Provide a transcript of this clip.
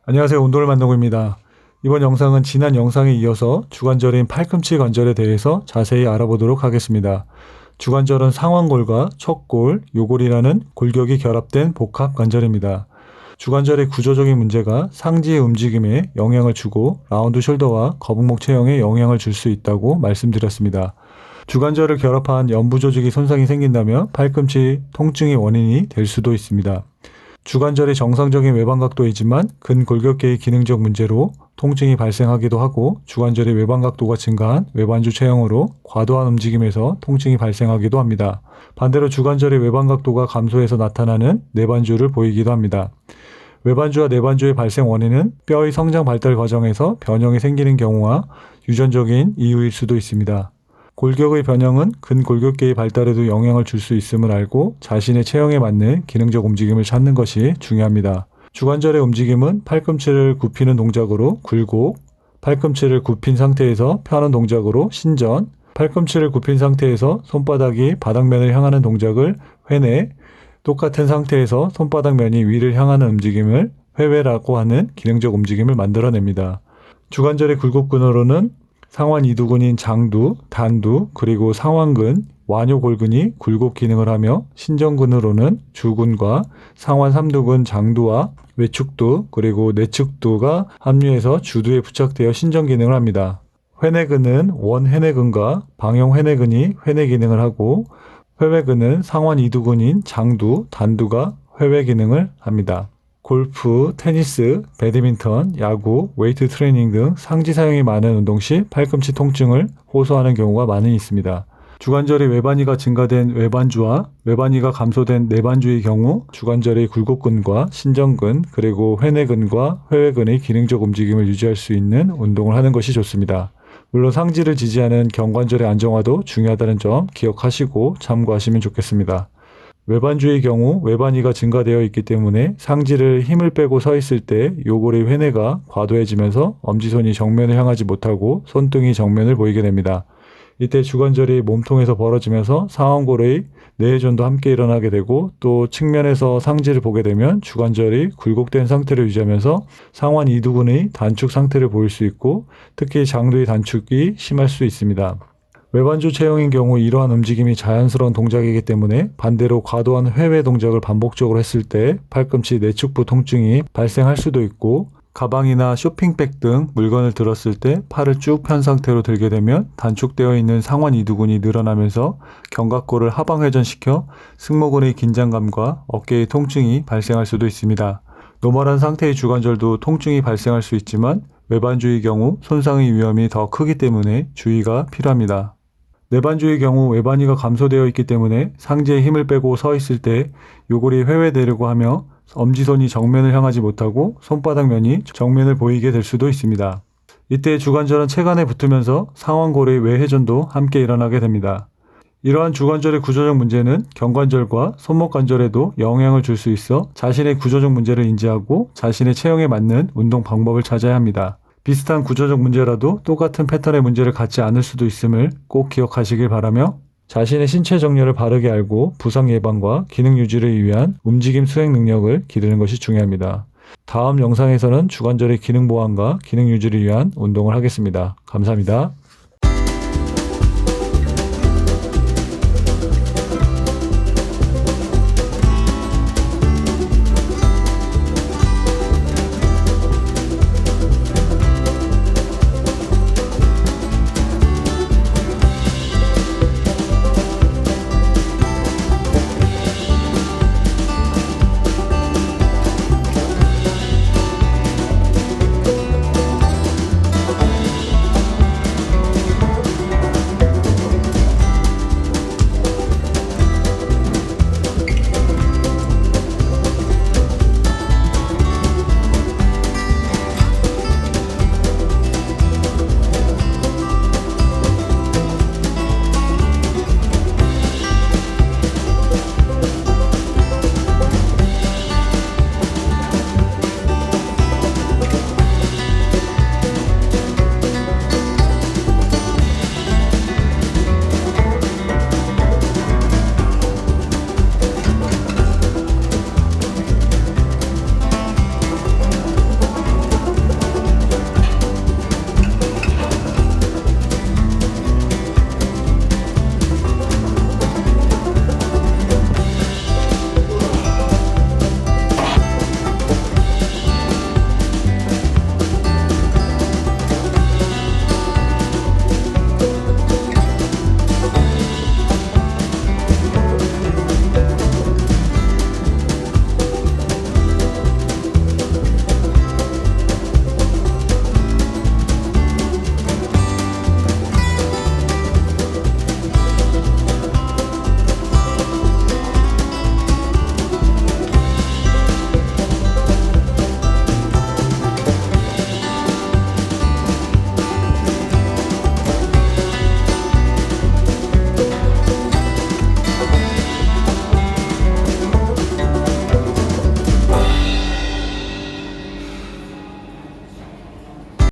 안녕하세요. 운동을 만들고입니다. 이번 영상은 지난 영상에 이어서 주관절인 팔꿈치 관절에 대해서 자세히 알아보도록 하겠습니다. 주관절은 상완골과 척골, 요골이라는 골격이 결합된 복합 관절입니다. 주관절의 구조적인 문제가 상지의 움직임에 영향을 주고 라운드 숄더와 거북목 체형에 영향을 줄 수 있다고 말씀드렸습니다. 주관절을 결합한 연부 조직이 손상이 생긴다면 팔꿈치 통증의 원인이 될 수도 있습니다. 주관절이 정상적인 외방 각도이지만 근골격계의 기능적 문제로 통증이 발생하기도 하고 주관절의 외방 각도가 증가한 외반주 체형으로 과도한 움직임에서 통증이 발생하기도 합니다. 반대로 주관절의 외방 각도가 감소해서 나타나는 내반주를 보이기도 합니다. 외반주와 내반주의 발생 원인은 뼈의 성장 발달 과정에서 변형이 생기는 경우와 유전적인 이유일 수도 있습니다. 골격의 변형은 근골격계의 발달에도 영향을 줄 수 있음을 알고 자신의 체형에 맞는 기능적 움직임을 찾는 것이 중요합니다. 주관절의 움직임은 팔꿈치를 굽히는 동작으로 굴곡, 팔꿈치를 굽힌 상태에서 펴는 동작으로 신전, 팔꿈치를 굽힌 상태에서 손바닥이 바닥면을 향하는 동작을 회내, 똑같은 상태에서 손바닥면이 위를 향하는 움직임을 회외라고 하는 기능적 움직임을 만들어냅니다. 주관절의 굴곡근으로는 상완 이두근인 장두, 단두, 그리고 상완근, 완요골근이 굴곡 기능을 하며 신전근으로는 주근과 상완 삼두근 장두와 외축두, 그리고 내측두가 합류해서 주두에 부착되어 신전 기능을 합니다. 회내근은 원회내근과 방형회내근이 회내 기능을 하고 회외근은 상완 이두근인 장두, 단두가 회외 기능을 합니다. 골프, 테니스, 배드민턴, 야구, 웨이트 트레이닝 등 상지 사용이 많은 운동 시 팔꿈치 통증을 호소하는 경우가 많이 있습니다. 주관절의 외반위가 증가된 외반주와 외반위가 감소된 내반주의 경우 주관절의 굴곡근과 신전근 그리고 회내근과 회외근의 기능적 움직임을 유지할 수 있는 운동을 하는 것이 좋습니다. 물론 상지를 지지하는 경관절의 안정화도 중요하다는 점 기억하시고 참고하시면 좋겠습니다. 외반주의 경우 외반위가 증가되어 있기 때문에 상지를 힘을 빼고 서 있을 때 요골의 회내가 과도해지면서 엄지손이 정면을 향하지 못하고 손등이 정면을 보이게 됩니다. 이때 주관절이 몸통에서 벌어지면서 상완골의 내회전도 함께 일어나게 되고 또 측면에서 상지를 보게 되면 주관절이 굴곡된 상태를 유지하면서 상완 이두근의 단축 상태를 보일 수 있고 특히 장두의 단축이 심할 수 있습니다. 외반주 체형인 경우 이러한 움직임이 자연스러운 동작이기 때문에 반대로 과도한 회외 동작을 반복적으로 했을 때 팔꿈치 내측부 통증이 발생할 수도 있고 가방이나 쇼핑백 등 물건을 들었을 때 팔을 쭉 편 상태로 들게 되면 단축되어 있는 상완 이두근이 늘어나면서 견갑골을 하방회전시켜 승모근의 긴장감과 어깨의 통증이 발생할 수도 있습니다. 노멀한 상태의 주관절도 통증이 발생할 수 있지만 외반주의 경우 손상의 위험이 더 크기 때문에 주의가 필요합니다. 내반주의 경우 외반위가 감소되어 있기 때문에 상지에 힘을 빼고 서 있을 때 요골이 회외되려고 하며 엄지손이 정면을 향하지 못하고 손바닥면이 정면을 보이게 될 수도 있습니다. 이때 주관절은 체간에 붙으면서 상완골의 외회전도 함께 일어나게 됩니다. 이러한 주관절의 구조적 문제는 경관절과 손목관절에도 영향을 줄 수 있어 자신의 구조적 문제를 인지하고 자신의 체형에 맞는 운동 방법을 찾아야 합니다. 비슷한 구조적 문제라도 똑같은 패턴의 문제를 갖지 않을 수도 있음을 꼭 기억하시길 바라며 자신의 신체 정렬을 바르게 알고 부상 예방과 기능 유지를 위한 움직임 수행 능력을 기르는 것이 중요합니다. 다음 영상에서는 주관절의 기능 보완과 기능 유지를 위한 운동을 하겠습니다. 감사합니다.